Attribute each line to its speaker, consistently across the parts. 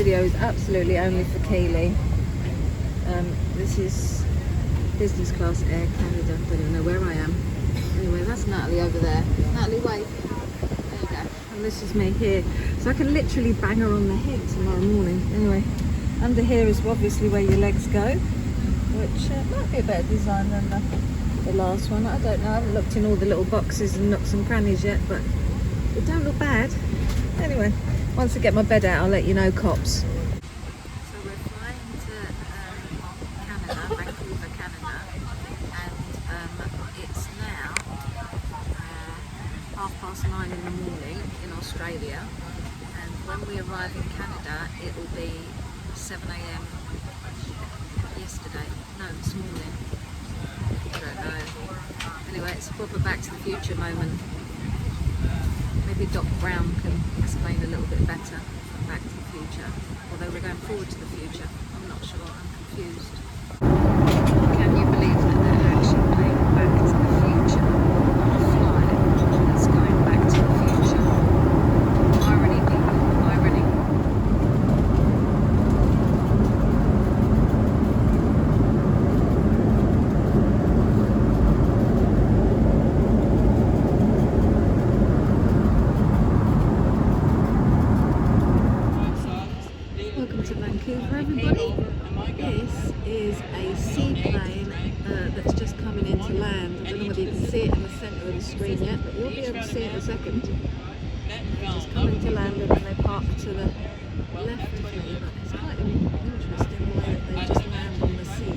Speaker 1: video is absolutely only for Keely. This is business class Air Canada. I don't even know where I am. Anyway, that's Natalie over there. Natalie, wait. There you go. And this is me here. So I can literally bang her on the head tomorrow morning. Anyway, under here is obviously where your legs go, which might be a better design than the last one. I don't know. I haven't looked in all the little boxes and nooks and crannies yet, but it don't look bad. Anyway, once I get my bed out, I'll let you know, cops. So we're flying to Canada, Vancouver, Canada, and it's now 9:30 in the morning in Australia, and when we arrive in Canada it will be 7 a.m. yesterday, no, this morning. I don't know. Anyway, it's a proper Back to the Future moment. Maybe Doc Brown can explain a little bit better from Back to the Future, although we're going forward to the future. I'm not sure, I'm confused. Can you believe that they're actually playing Back to the Future on a flight that's going back to the future? Irony, people, irony. Welcome to Vancouver, everybody. This is a seaplane that's just coming into land. I don't know whether you can see it in the centre of the screen yet, but you'll be able to see it in a second. They just come into land and then they park to the left of me, but it's quite interesting the way that they just land on the sea.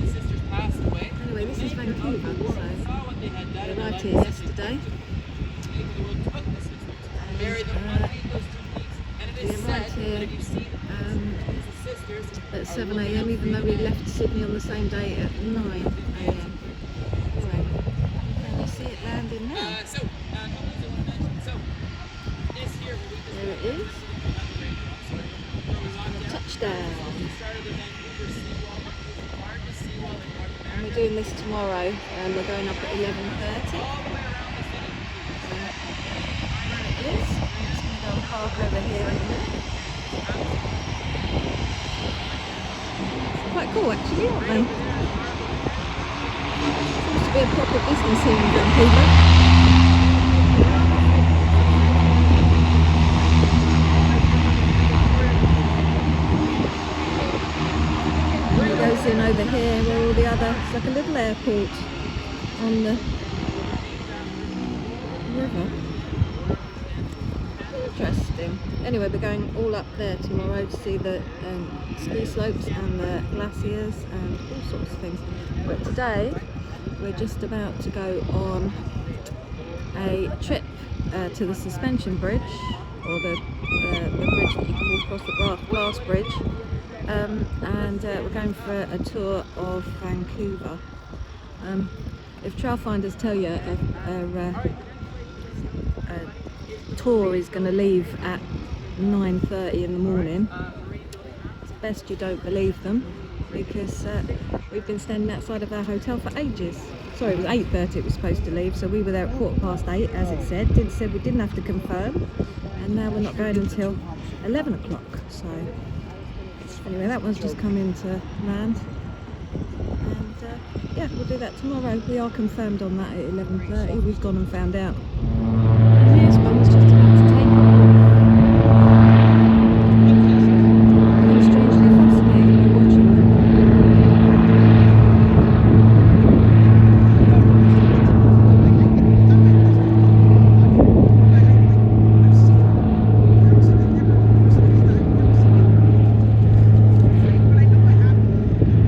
Speaker 1: Anyway, this is Vancouver, so we arrived here yesterday. And we arrived here at 7 a.m, even though we left Sydney on the same day at 9 a.m. Anyway, can you see it landing now? There it is. Touchdown. And we're doing this tomorrow, and we're going up at 11:30. There it is. I'm just going to go and park over here in a minute. Quite cool actually, aren't they? Seems to be a proper business here in Vancouver. And it goes in over here where all the other, it's like a little airport on the river. Interesting. Anyway, we're going all up there tomorrow to see the ski slopes and the glaciers and all sorts of things. But today we're just about to go on a trip to the suspension bridge, or the bridge that you can walk across the glass bridge, and we're going for a tour of Vancouver. If Trailfinders tell you a tour is going to leave at 9:30 in the morning, it's best you don't believe them, because we've been standing outside of our hotel for ages. Sorry, it was 8:30 it was supposed to leave, so we were there at 8:15 as it said. It said we didn't have to confirm, and now we're not going until 11 o'clock. So anyway, that one's just come into land, and yeah, we'll do that tomorrow. We are confirmed on that at 11:30. We've gone and found out. And here's one's just about to take off. I'm strangely fascinated by watching them.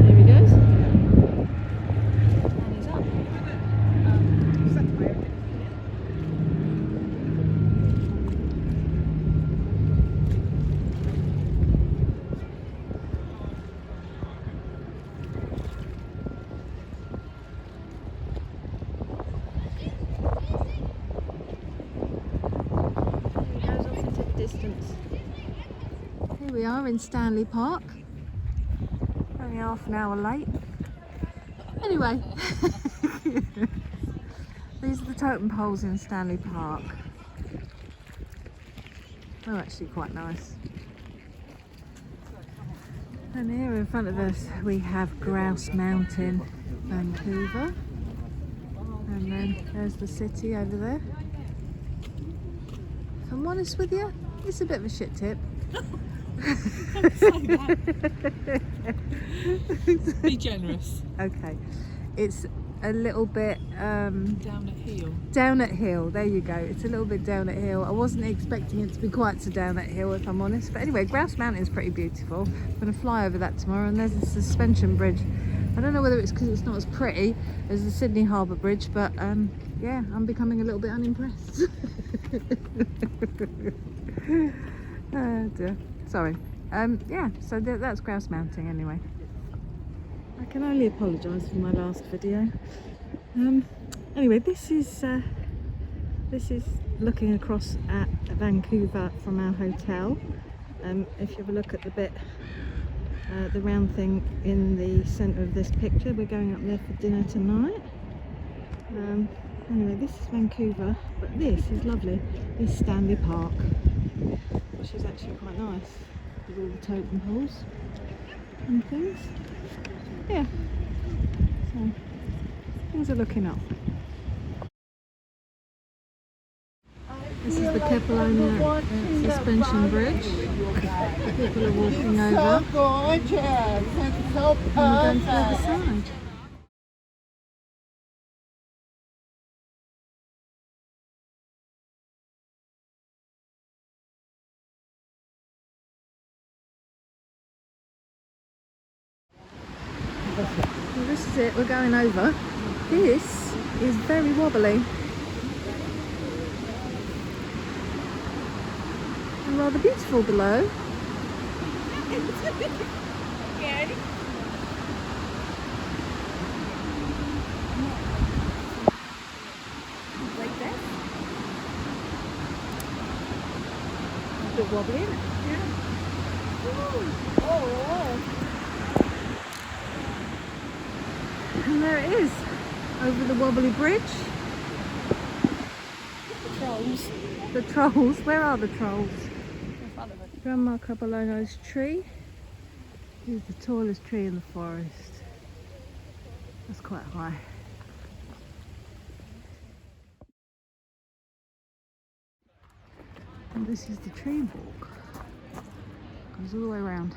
Speaker 1: There he goes. And he's up. Distance. Here we are in Stanley Park. Only half an hour late. Anyway, these are the totem poles in Stanley Park. They're actually quite nice. And here in front of us we have Grouse Mountain, Vancouver. And then there's the city over there. If I'm honest with you, it's a bit of a shit tip.
Speaker 2: Don't say that. Be generous.
Speaker 1: Okay. It's a little bit
Speaker 2: Down at heel.
Speaker 1: down at hill. There you go. It's a little bit down at hill. I wasn't expecting it to be quite so down at hill, if I'm honest. But anyway, Grouse Mountain is pretty beautiful. I'm going to fly over that tomorrow. And there's a suspension bridge. I don't know whether it's because it's not as pretty as the Sydney Harbour Bridge, but yeah, I'm becoming a little bit unimpressed. Oh dear. Sorry. Yeah, so that's Grouse Mountain anyway. I can only apologise for my last video. Anyway, this is looking across at Vancouver from our hotel. If you have a look at the bit, the round thing in the centre of this picture, we're going up there for dinner tonight. Anyway, this is Vancouver, but this is lovely. This is Stanley Park, which is actually quite nice with all the totem poles and things. Yeah, so things are looking up. This is the Kepalona suspension bridge. People are walking over.
Speaker 3: So gorgeous. It's so
Speaker 1: And we're going to the other
Speaker 3: perfect.
Speaker 1: side. Well, this is it, we're going over. This is very wobbly. And rather beautiful below. Like that. A bit wobbly, isn't it? And there it is, over the wobbly bridge. The trolls. Where are the trolls?
Speaker 2: In front of it.
Speaker 1: Grandma Capolono's tree. Here's the tallest tree in the forest. That's quite high. And this is the tree walk. Goes all the way around.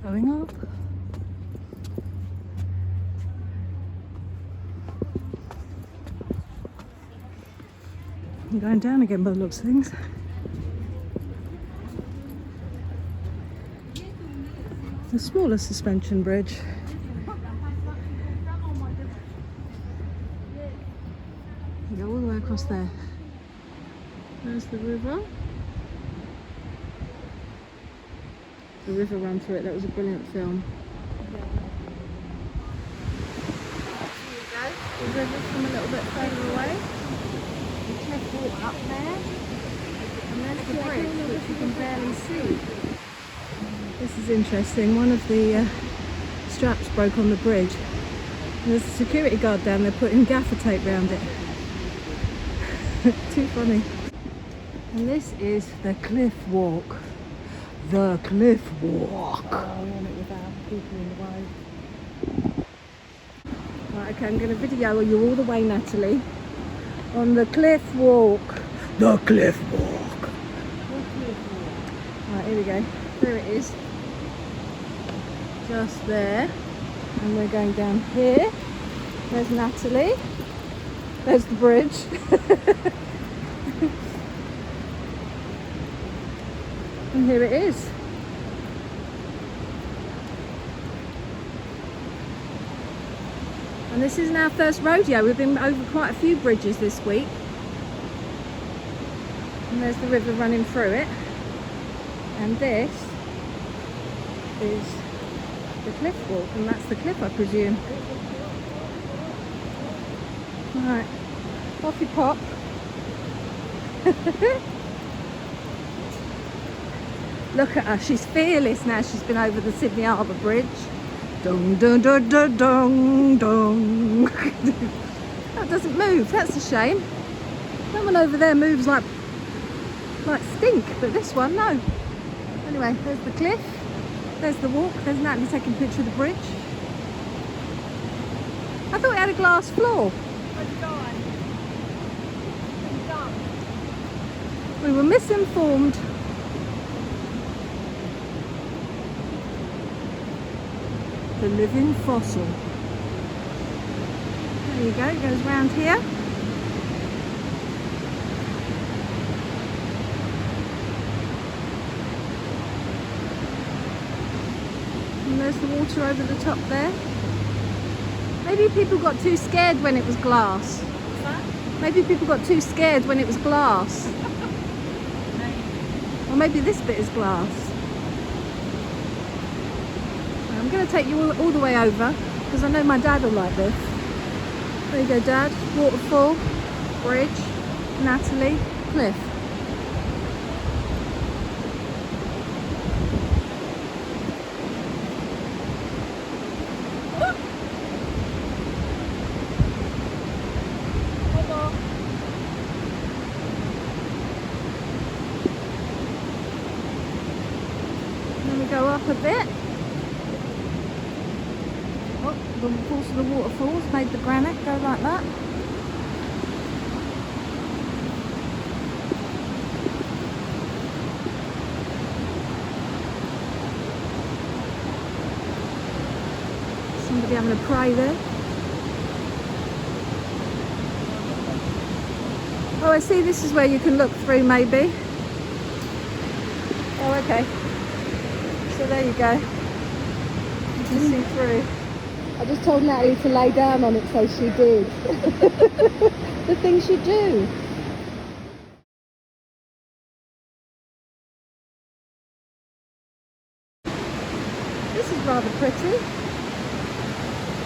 Speaker 1: Going up. I'm going down again by the looks of things. The smaller suspension bridge. You go all the way across there. There's the river. The river ran through it. That was a brilliant film. Here you go. The river from a little bit further away. The cliff walk up there. And there's the bridge, which you can barely see. This is interesting. One of the straps broke on the bridge. There's a security guard down there putting gaffer tape around it. Too funny. And this is the cliff walk. The cliff walk.
Speaker 2: Oh, we're on it without people in the way.
Speaker 1: Right, okay, I'm going to video you all the way, Natalie, on the cliff walk. The cliff walk. Right, here we go. There it is. Just there. And we're going down here. There's Natalie. There's the bridge. And here it is. And this isn't our first rodeo. We've been over quite a few bridges this week. And there's the river running through it. And this is the cliff walk, and that's the cliff, I presume. Right, off you pop. Look at her, she's fearless now. She's been over the Sydney Harbour Bridge. Dong, dong, dong, dong, dong, dong. That doesn't move. That's a shame. That one over there moves like stink, but this one, no. Anyway, there's the cliff. There's the walk. There's Natalie taking a picture of the bridge. I thought it had a glass floor. We were misinformed. The living fossil. There you go, it goes round here. And there's the water over the top there. Maybe people got too scared when it was glass.
Speaker 2: What's that?
Speaker 1: Maybe people got too scared when it was glass. Or maybe this bit is glass. I'm going to take you all the way over because I know my dad will like this. There you go, Dad. Waterfall, bridge, Natalie, cliff. Then we go up a bit. Oh, the force of the waterfalls made the granite go like that. Somebody having a pray there. Oh, I see, this is where you can look through maybe. Oh, okay. So there you go. You can see through. I just told Natalie to lay down on it, so she did. The things you do. This is rather pretty.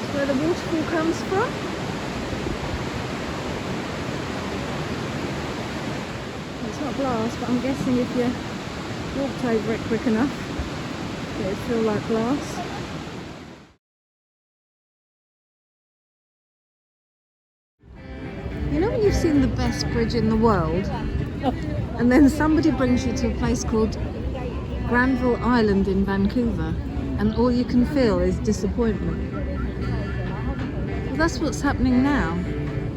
Speaker 1: It's where the waterfall comes from. It's not glass, but I'm guessing if you walked over it quick enough, it would feel like glass. You know when you've seen the best bridge in the world, and then somebody brings you to a place called Granville Island in Vancouver, and all you can feel is disappointment? Well, that's what's happening now.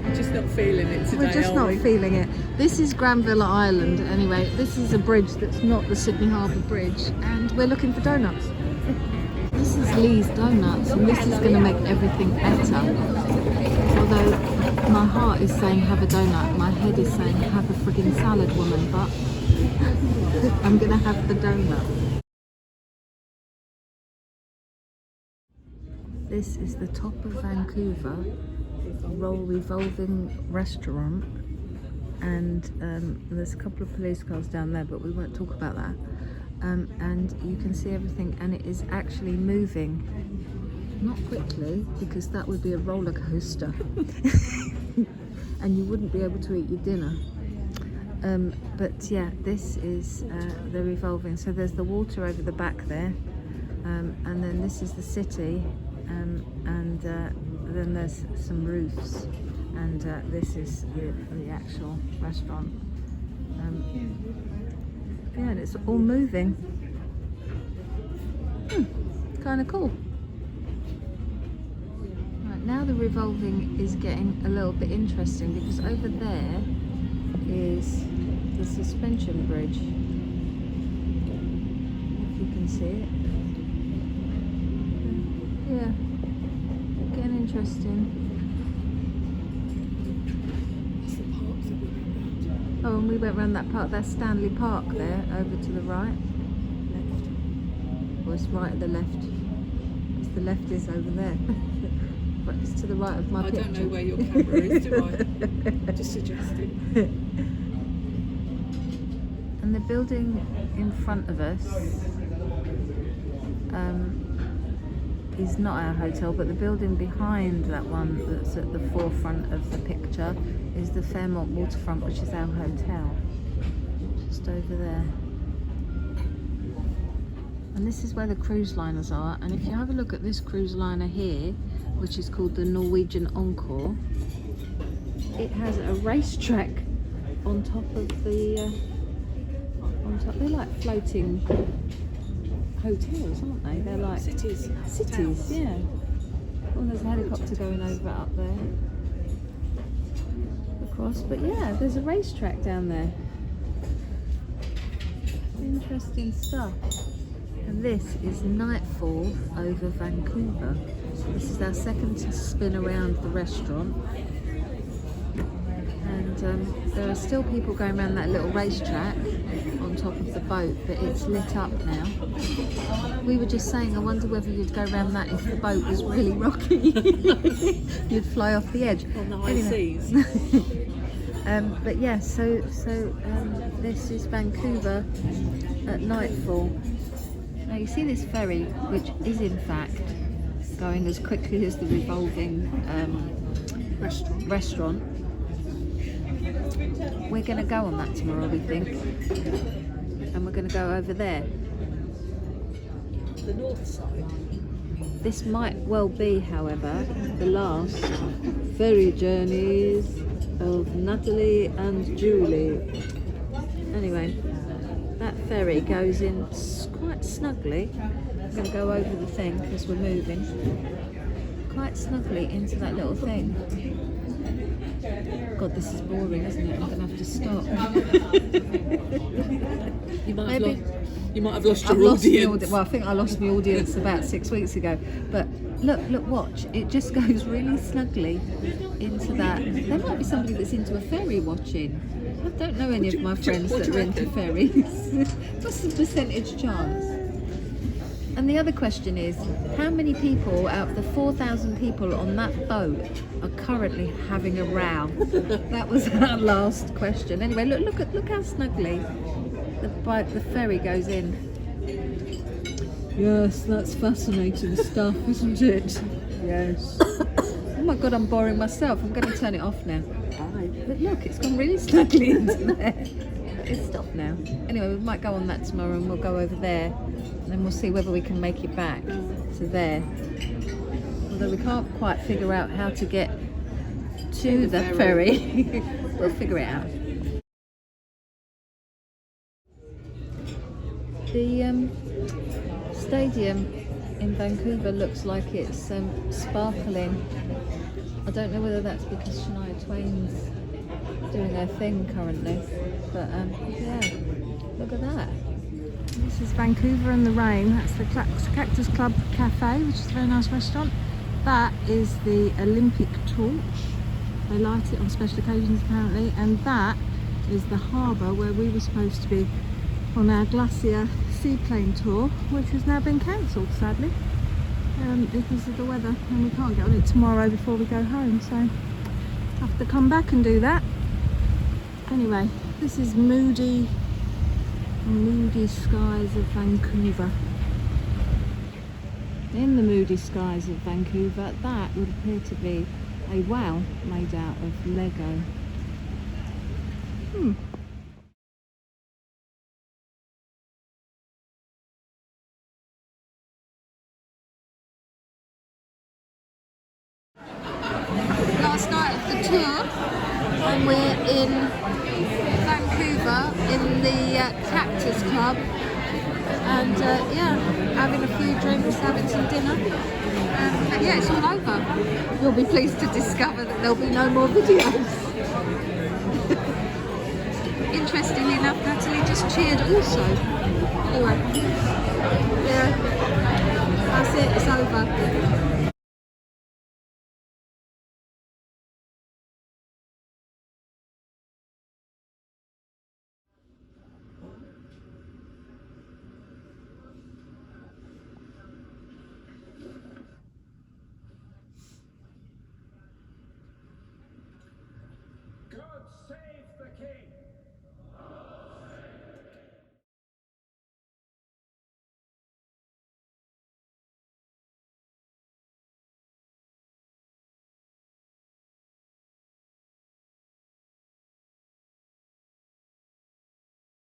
Speaker 2: We're just not feeling it today,
Speaker 1: We're just
Speaker 2: are
Speaker 1: not
Speaker 2: we?
Speaker 1: feeling it. This is Granville Island anyway. This is a bridge that's not the Sydney Harbour Bridge, and we're looking for donuts. This is Lee's Donuts, and this is going to make everything better. Although my heart is saying have a donut, my head is saying have a friggin' salad, woman, but I'm going to have the donut. This is the top of Vancouver, revolving restaurant, and there's a couple of police cars down there, but we won't talk about that. And you can see everything, and it is actually moving. Not quickly, because that would be a roller coaster and you wouldn't be able to eat your dinner. But yeah, this is the revolving. So there's the water over the back there, and then this is the city, and then there's some roofs, and this is the actual restaurant. Yeah, and it's all moving. Kind of cool. Right, now the revolving is getting a little bit interesting, because over there is the suspension bridge, if you can see it. Yeah, getting interesting. Oh, and we went round that park. That's Stanley Park there, over to the right. Left. Or it's right at the left. It's the left is over there. But it's to the right of my picture.
Speaker 2: I don't know where your camera is, do I? Just suggesting.
Speaker 1: And the building in front of us is not our hotel, but the building behind that one that's at the forefront of the picture is the Fairmont Waterfront, which is our hotel, just over there. And this is where the cruise liners are. And if you have a look at this cruise liner here, which is called the Norwegian Encore, it has a racetrack on top of the they're like floating hotels, aren't they? They're like
Speaker 2: Cities.
Speaker 1: cities, yeah. Oh, there's a helicopter going over up there across, but yeah, there's a racetrack down there. Interesting stuff. And this is nightfall over Vancouver. This is our second spin around the restaurant. And there are still people going around that little racetrack on top of the boat, but it's lit up now. We were just saying, I wonder whether you'd go around that if the boat was really rocky. You'd fly off the edge.
Speaker 2: On the high seas.
Speaker 1: But yeah, so this is Vancouver at nightfall. Now you see this ferry, which is in fact going as quickly as the revolving restaurant. We're going to go on that tomorrow, we think, and we're going to go over there.
Speaker 2: The north side.
Speaker 1: This might well be, however, the last ferry journeys of Natalie and Julie. Anyway, that ferry goes in quite snugly. I'm going to go over the thing because we're moving. Quite snugly into that little thing. God, this is boring, isn't it? I'm going to have to stop.
Speaker 2: You might have lost your audience.
Speaker 1: Well, I think I lost my audience about 6 weeks ago. But look, watch. It just goes really snugly into that. There might be somebody that's into a ferry watching. I don't know any of my friends that are into ferries. What's the percentage chance? And the other question is, how many people out of the 4,000 people on that boat are currently having a row? That was our last question. Anyway, look how snugly the ferry goes in. Yes, that's fascinating stuff, isn't it? Yes. Oh my God, I'm boring myself. I'm going to turn it off now. But look, it's gone really snugly into there. It's stopped now. Anyway, we might go on that tomorrow and we'll go over there. And then we'll see whether we can make it back to there. Although we can't quite figure out how to get to the ferry. We'll figure it out. The stadium in Vancouver looks like it's sparkling. I don't know whether that's because Shania Twain's doing her thing currently, but yeah, look at that. This is Vancouver in the rain. That's the Cactus Club Cafe, which is a very nice restaurant. That is the Olympic torch. They light it on special occasions apparently, and that is the harbour where we were supposed to be on our glacier seaplane tour, which has now been cancelled sadly because of the weather, and we can't get on it tomorrow before we go home, so I have to come back and do that. Anyway, this is moody skies of Vancouver. In the moody skies of Vancouver, that would appear to be a well made out of Lego. Last night of the tour, and we're in Vancouver in the Cactus Club, and yeah, having a few drinks, having some dinner, but yeah, it's all over. You'll be pleased to discover that there'll be no more videos. Interestingly enough, Natalie just cheered also. Anyway, yeah, that's it, it's over.